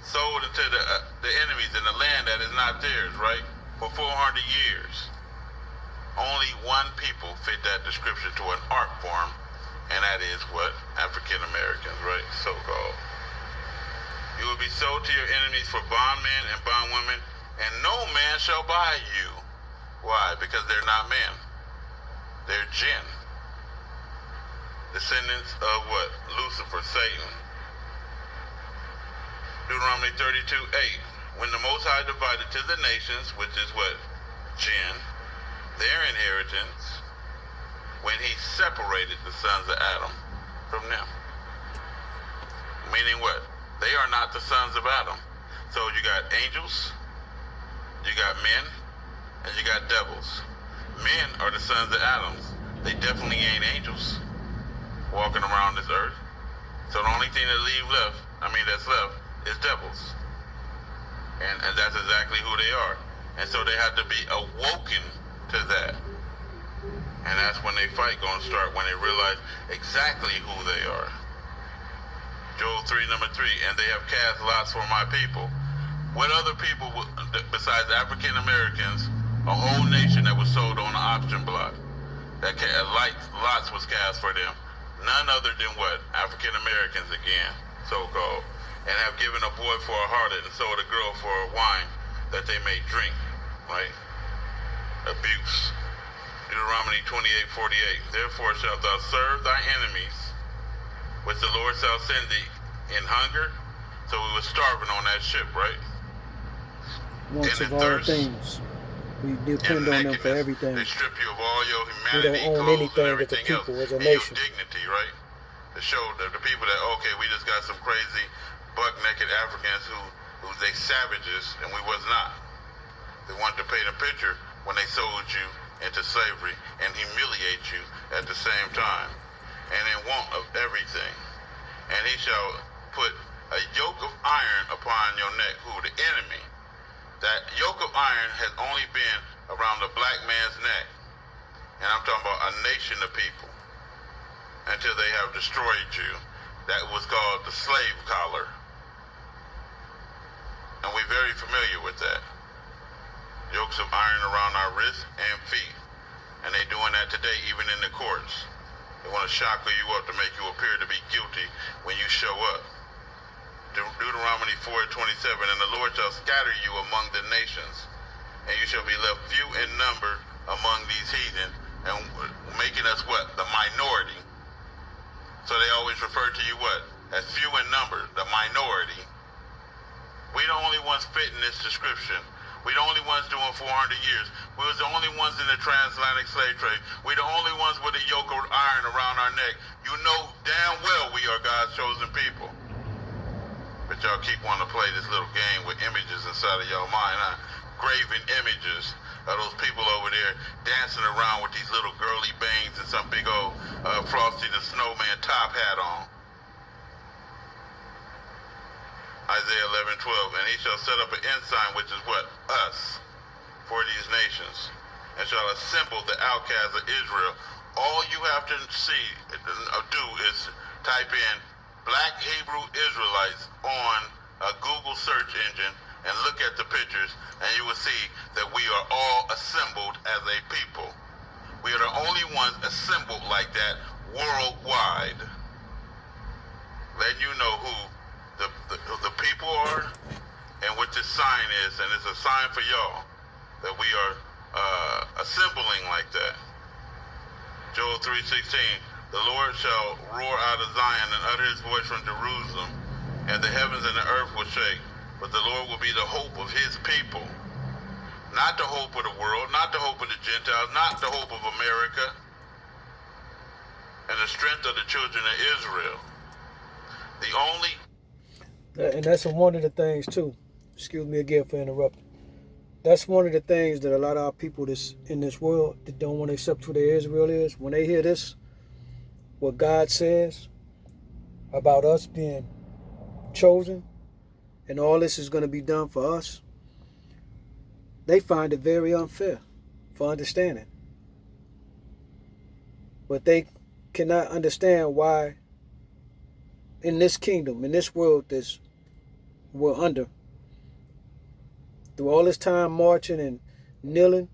Sold into the enemies in the land that is not theirs, right? For 400 years. Only one people fit that description to an art form, and that is what? African Americans, right? So-called. You will be sold to your enemies for bondmen and bondwomen, and no man shall buy you. Why? Because they're not men. They're jinn. Descendants of what? Lucifer, Satan. Deuteronomy 32:8. When the Most High divided to the nations, which is what? Jinn, their inheritance, when he separated the sons of Adam from them. Meaning what? They are not the sons of Adam. So you got angels, you got men, and you got devils. Men are the sons of Adam. They definitely ain't angels walking around this earth. So the only thing that's left is devils. And that's exactly who they are. And so they have to be awoken to that. And that's when they fight going to start, when they realize exactly who they are. Joel 3:3, and they have cast lots for my people. What other people, besides African Americans, a whole nation that was sold on an auction block, that lots was cast for them? None other than what? African Americans again, so-called. And have given a boy for a harlot and sold a girl for a wine that they may drink, right? Abuse. Deuteronomy 28:48. Therefore shalt thou serve thy enemies, which the Lord shall send thee in hunger. So we were starving on that ship, right?
Once
and
of
in
all
thirst.
things. We depend on them for everything.
They strip you of all your
We
humanity,
don't own
clothes,
anything
and
as a
everything else,
people, as a
and
nation.
your dignity, right? To show the people that, okay, we just got some crazy buck-naked Africans who they savages, and we was not. They wanted to paint a picture when they sold you into slavery and humiliate you at the same time, and in want of everything. And he shall put a yoke of iron upon your neck, who the enemy. That yoke of iron has only been around the black man's neck, and I'm talking about a nation of people, until they have destroyed you. That was called the slave collar, and we're very familiar with that. Yokes of iron around our wrists and feet, and they're doing that today even in the courts. They want to shackle you up to make you appear to be guilty when you show up. Deuteronomy 4:27, and the Lord shall scatter you among the nations, and you shall be left few in number among these heathen, and making us what? The minority. So they always refer to you what? As few in number, the minority. We the only ones fitting this description. We the only ones doing 400 years. We was the only ones in the transatlantic slave trade. We the only ones with a yoke of iron around our neck. You know damn well we are God's chosen people. But y'all keep wanting to play this little game with images inside of y'all mind, huh? Graven images of those people over there dancing around with these little girly bangs and some big old Frosty the Snowman top hat on. Isaiah 11:12, and he shall set up an ensign, which is what? Us, for these nations, and shall assemble the outcasts of Israel. All you have to do is type in Black Hebrew Israelites on a Google search engine and look at the pictures, and you will see that we are all assembled as a people. We are the only ones assembled like that worldwide. Letting you know who the people are and what this sign is, and it's a sign for y'all that we are assembling like that. Joel 3:16, the Lord shall roar out of Zion and utter his voice from Jerusalem, and the heavens and the earth will shake. But the Lord will be the hope of his people. Not the hope of the world, not the hope of the Gentiles, not the hope of America, and the strength of the children of Israel. The only...
And that's one of the things too. Excuse me again for interrupting. That's one of the things that a lot of our people that's in this world that don't want to accept who their Israel is, when they hear this, what God says about us being chosen and all this is going to be done for us, they find it very unfair for understanding. But they cannot understand why in this kingdom, in this world that we're under, through all this time marching and kneeling,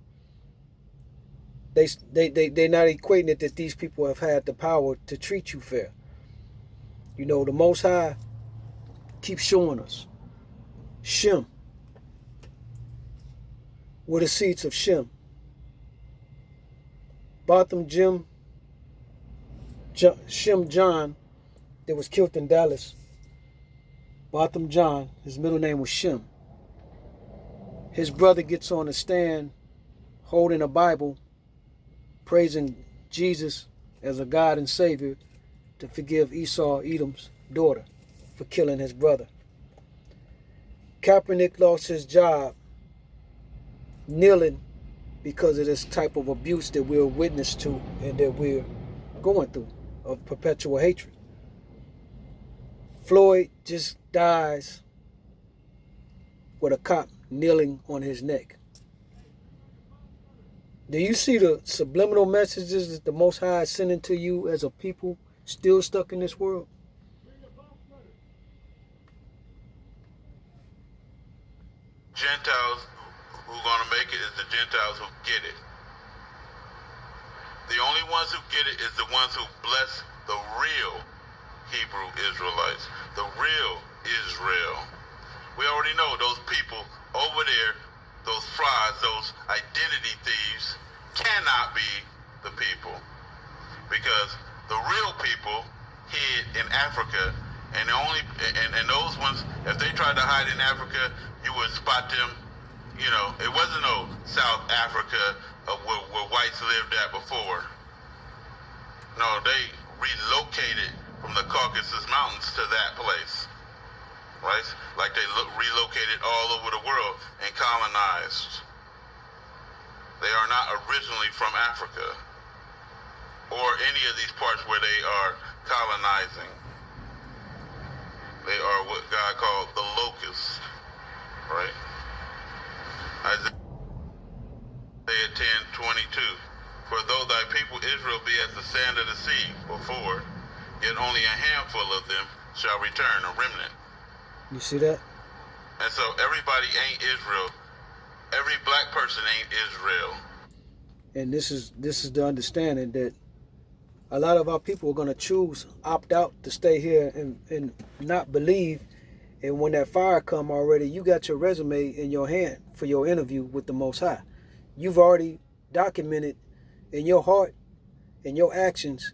they're not equating it that these people have had the power to treat you fair. You know, the Most High keeps showing us Shem. Were the seeds of Shem. Botham Shem John that was killed in Dallas. Botham John, his middle name was Shem. His brother gets on the stand holding a Bible, praising Jesus as a God and Savior to forgive Esau, Edom's daughter, for killing his brother. Kaepernick lost his job kneeling because of this type of abuse that we're witness to and that we're going through, of perpetual hatred. Floyd just dies with a cop kneeling on his neck. Do you see the subliminal messages that the Most High is sending to you as a people still stuck in this world?
Gentiles who are going to make it is the Gentiles who get it. The only ones who get it is the ones who bless the real Hebrew Israelites, the real Israel. We already know those people over there, those frauds, those identity thieves, cannot be the people. Because the real people hid in Africa, and those ones, if they tried to hide in Africa, you would spot them you know, it wasn't no South Africa where whites lived at before. No, they relocated from the Caucasus Mountains to that place, right? Like they relocated all over the world and colonized. They are not originally from Africa or any of these parts where they are colonizing. They are what God called the locusts, right? Isaiah 10:22. For though thy people Israel be as the sand of the sea before, yet only a handful of them shall return, a remnant.
You see that?
And so everybody ain't Israel. Every black person ain't Israel.
And this is the understanding that a lot of our people are going to choose, opt out to stay here and not believe. And when that fire come already, you got your resume in your hand for your interview with the Most High. You've already documented in your heart and your actions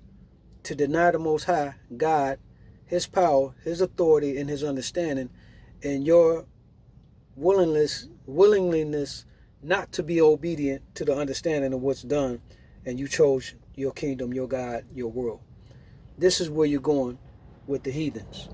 to deny the Most High, God, His power, His authority, and His understanding, and your willingness not to be obedient to the understanding of what's done, and you chose your kingdom, your God, your world. This is where you're going with the heathens.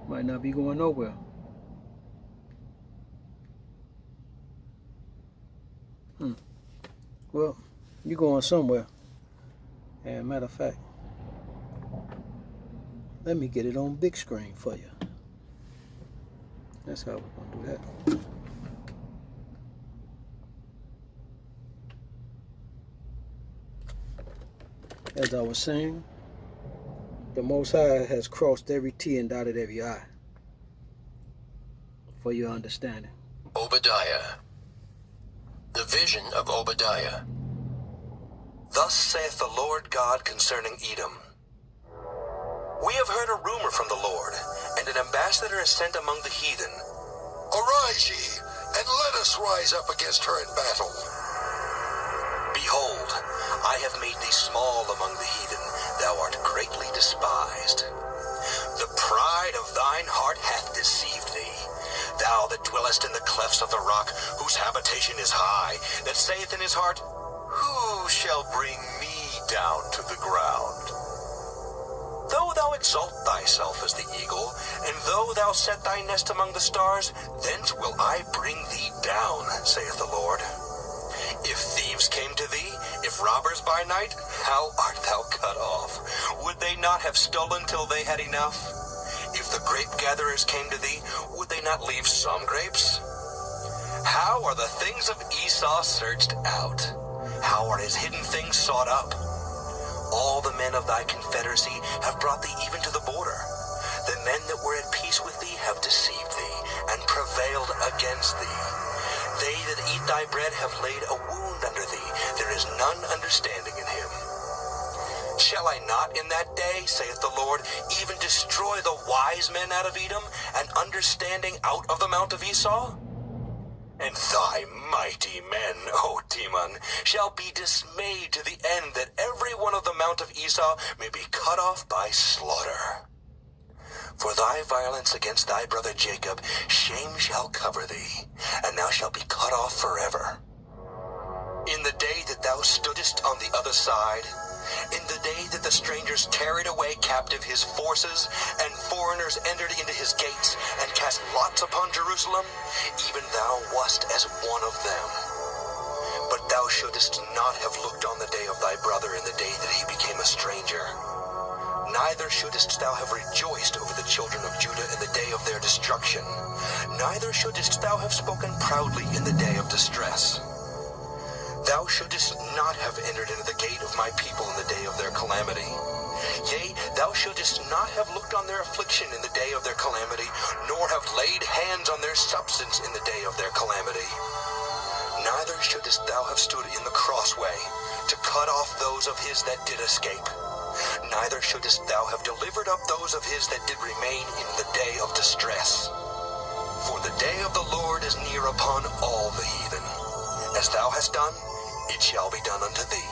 Might not be going nowhere. Well, you're going somewhere. And matter of fact, let me get it on big screen for you. That's how we're going to do that. As I was saying, the Most High has crossed every T and dotted every I. For your understanding.
Obadiah. The vision of Obadiah. Thus saith the Lord God concerning Edom. We have heard a rumor from the Lord, and an ambassador is sent among the heathen.
Arise ye, and let us rise up against her in battle.
Behold, I have made thee small among the heathen, thou art greatly despised. The pride of thine heart hath deceived thee, thou that dwellest in the clefts of the rock, whose habitation is high, that saith in his heart, Who shall bring me down to the ground? Though thou exalt thyself as the eagle, and though thou set thy nest among the stars, thence will I bring thee down, saith the Lord. If thieves came to thee, if robbers by night, how art thou cut off? Would they not have stolen till they had enough? If the grape gatherers came to thee, would they not leave some grapes? How are the things of Esau searched out? How are his hidden things sought up? All the men of thy confederacy have brought thee even to the border. The men that were at peace with thee have deceived thee, and prevailed against thee. They that eat thy bread have laid a wound under thee. There is none understanding in him. Shall I not in that day, saith the Lord, even destroy the wise men out of Edom, and understanding out of the mount of Esau? And thy mighty men, O Timon, shall be dismayed to the end that every one of the mount of Esau may be cut off by slaughter. For thy violence against thy brother Jacob, shame shall cover thee, and thou shalt be cut off forever. In the day that thou stoodest on the other side, in the day that the strangers carried away captive his forces, and foreigners entered into his gates, and cast lots upon Jerusalem, even thou wast as one of them. But thou shouldest not have looked on the day of thy brother in the day that he became a stranger. Neither shouldest thou have rejoiced over the children of Judah in the day of their destruction. Neither shouldest thou have spoken proudly in the day of distress. Thou shouldest not have entered into the gate of my people in the day of their calamity. Yea, thou shouldest not have looked on their affliction in the day of their calamity, nor have laid hands on their substance in the day of their calamity. Neither shouldest thou have stood in the crossway, to cut off those of his that did escape. Neither shouldest thou have delivered up those of his that did remain in the day of distress. For the day of the Lord is near upon all the heathen. As thou hast done, it shall be done unto thee.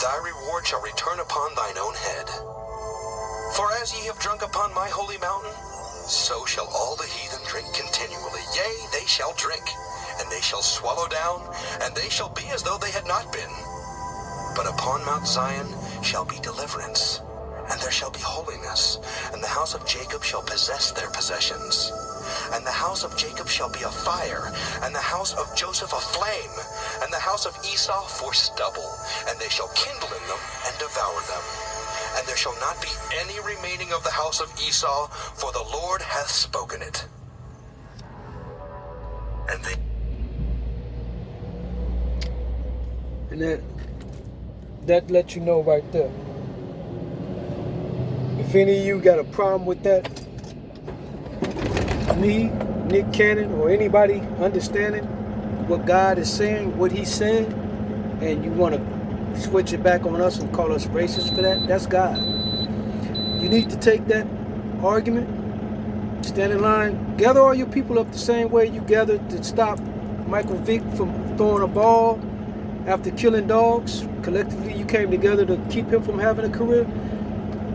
Thy reward shall return upon thine own head. For as ye have drunk upon my holy mountain, so shall all the heathen drink continually. Yea, they shall drink, and they shall swallow down, and they shall be as though they had not been. But upon Mount Zion shall be deliverance, and there shall be holiness, and the house of Jacob shall possess their possessions. And the house of Jacob shall be a fire, and the house of Joseph a flame, and the house of Esau for stubble, and they shall kindle in them and devour them. And there shall not be any remaining of the house of Esau, for the Lord hath spoken it. And they...
And that lets you know right there. If any of you got a problem with that, me, Nick Cannon, or anybody understanding what God is saying, what he said, and you want to switch it back on us and call us racist for that, that's God. You need to take that argument, stand in line, gather all your people up the same way you gathered to stop Michael Vick from throwing a ball after killing dogs. Collectively, you came together to keep him from having a career.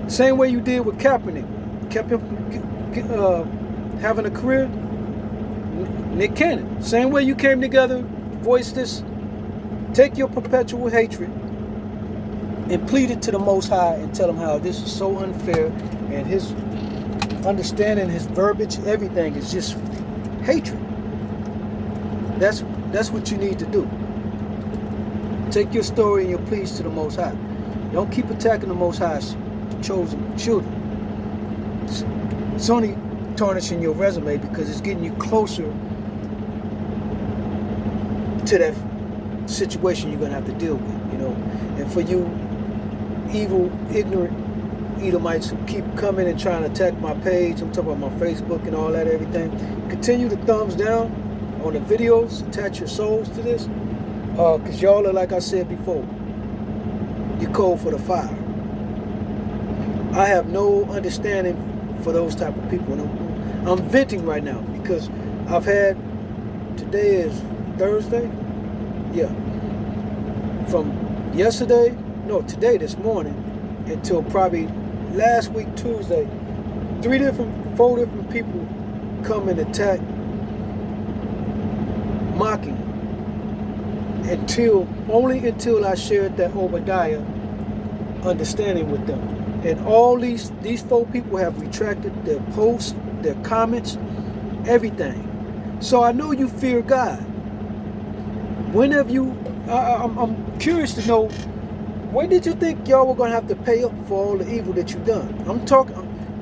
Same way you did with Kaepernick. Kept him from having a career. Nick Cannon. Same way you came together, voice this. Take your perpetual hatred and plead it to the Most High and tell him how this is so unfair, and his understanding, his verbiage, everything is just hatred. That's what you need to do. Take your story and your pleas to the Most High. Don't keep attacking the Most High's chosen children. It's only tarnishing your resume because it's getting you closer to that situation you're going to have to deal with, you know. And for you evil, ignorant Edomites who keep coming and trying to attack my page, I'm talking about my Facebook and all that, everything, continue to thumbs down on the videos, attach your souls to this, because y'all are, like I said before, you're cold for the fire. I have no understanding for those type of people. And I'm venting right now because I've had, today is Thursday, yeah, from today, this morning, until probably last week, Tuesday, 4 different people come and attack, mocking, only until I shared that Obadiah understanding with them. And all these 4 people have retracted their posts, their comments, everything. So I know you fear God. When have you, I'm curious to know, when did you think y'all were going to have to pay up for all the evil that you've done?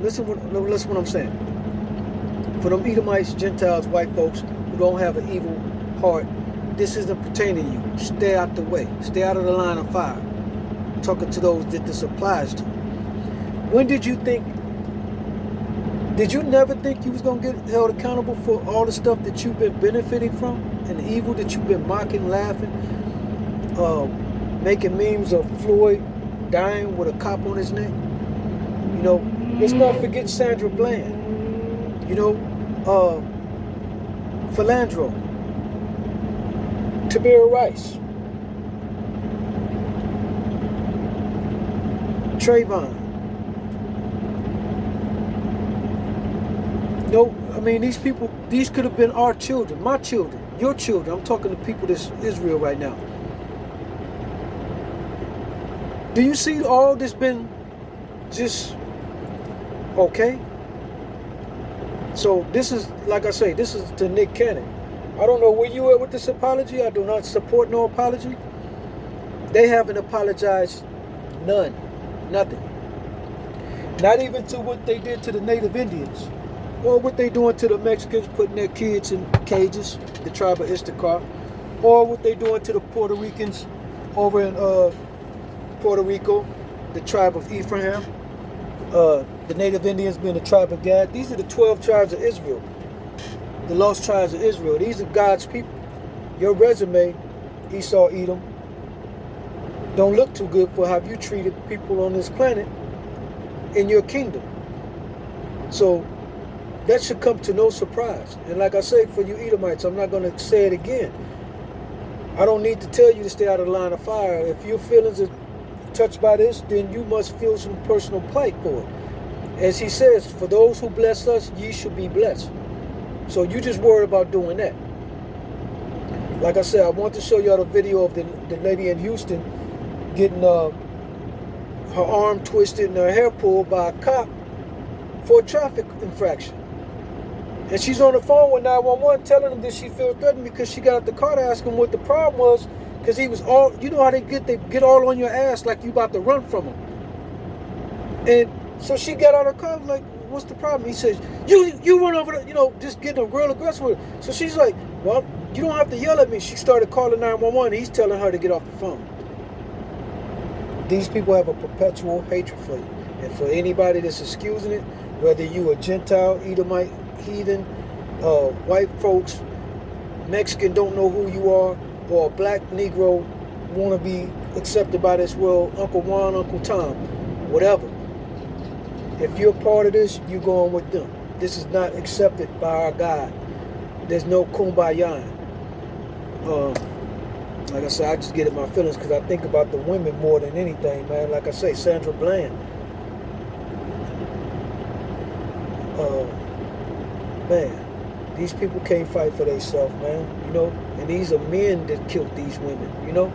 Listen what I'm saying. For them Edomites, Gentiles, white folks who don't have an evil heart, this isn't pertaining to you. Stay out the way. Stay out of the line of fire. I'm talking to those that this applies to. When did you think, did you never think you was going to get held accountable for all the stuff that you've been benefiting from and the evil that you've been mocking, laughing, making memes of Floyd dying with a cop on his neck? You know, let's not forget Sandra Bland. You know, Philandro, Tamir Rice, Trayvon. No, I mean, these people, these could have been our children, my children, your children. I'm talking to people that's Israel right now. Do you see all this been just okay? So this is, like I say, this is to Nick Cannon. I don't know where you at with this apology. I do not support no apology. They haven't apologized, none, nothing. Not even to what they did to the Native Indians, or what they doing to the Mexicans, putting their kids in cages, the tribe of Issachar, or what they doing to the Puerto Ricans over in Puerto Rico, the tribe of Ephraim, the Native Indians being the tribe of Gad. These are the 12 tribes of Israel, the lost tribes of Israel. These are God's people. Your resume Esau, Edom, don't look too good for how you treated people on this planet in your kingdom. So that should come to no surprise. And like I say, for you Edomites, I'm not going to say it again. I don't need to tell you to stay out of the line of fire. If your feelings are touched by this, then you must feel some personal plight for it. As he says, for those who bless us, ye shall be blessed. So you just worry about doing that. Like I said, I want to show y'all the video of the lady in Houston getting her arm twisted and her hair pulled by a cop for a traffic infraction. And she's on the phone with 911 telling them that she feels threatened because she got out the car to ask him what the problem was, because he was all, you know how they get all on your ass like you about to run from them. And so she got out of her car like, what's the problem? He says, you run over there, you know, just getting real aggressive with her. So she's like, well, you don't have to yell at me. She started calling 911 and he's telling her to get off the phone. These people have a perpetual hatred for you. And for anybody that's excusing it, whether you a Gentile, Edomite, heathen, white folks, Mexican don't know who you are, or a black Negro want to be accepted by this world, Uncle Juan, Uncle Tom, whatever. If you're part of this, you're going with them. This is not accepted by our God. There's no kumbaya. Like I said, I just get in my feelings because I think about the women more than anything, man. Like I say, Sandra Bland. Man, these people can't fight for themselves, man. You know, and these are men that killed these women, you know,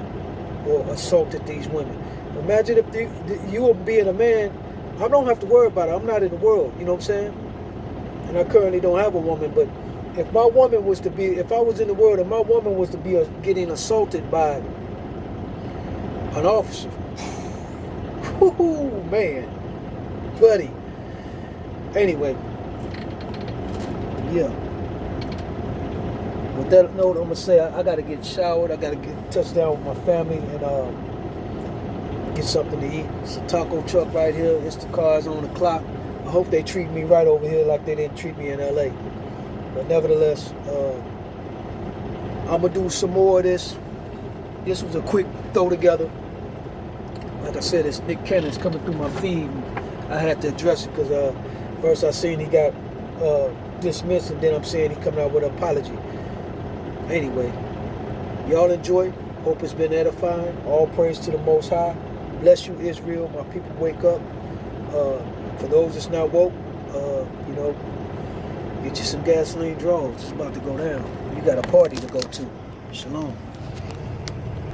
or assaulted these women. Imagine if you were being a man. I don't have to worry about it. I'm not in the world, you know what I'm saying? And I currently don't have a woman, but if my woman was to be, if I was in the world and my woman was to be getting assaulted by an officer, whoo, man, buddy. Anyway, yeah. With that note, I'm gonna say I gotta get showered. I gotta get touched down with my family and get something to eat. It's a taco truck right here. It's the cars on the clock. I hope they treat me right over here like they didn't treat me in LA. But nevertheless, I'm gonna do some more of this. This was a quick throw together. Like I said, it's Nick Cannon's coming through my feed. And I had to address it because first I seen he got dismissed, and then I'm saying he coming out with an apology. Anyway, y'all enjoy. Hope it's been edifying. All praise to the Most High. Bless you, Israel. My people wake up. For those that's not woke, you know, get you some gasoline draws. It's about to go down. You got a party to go to. Shalom.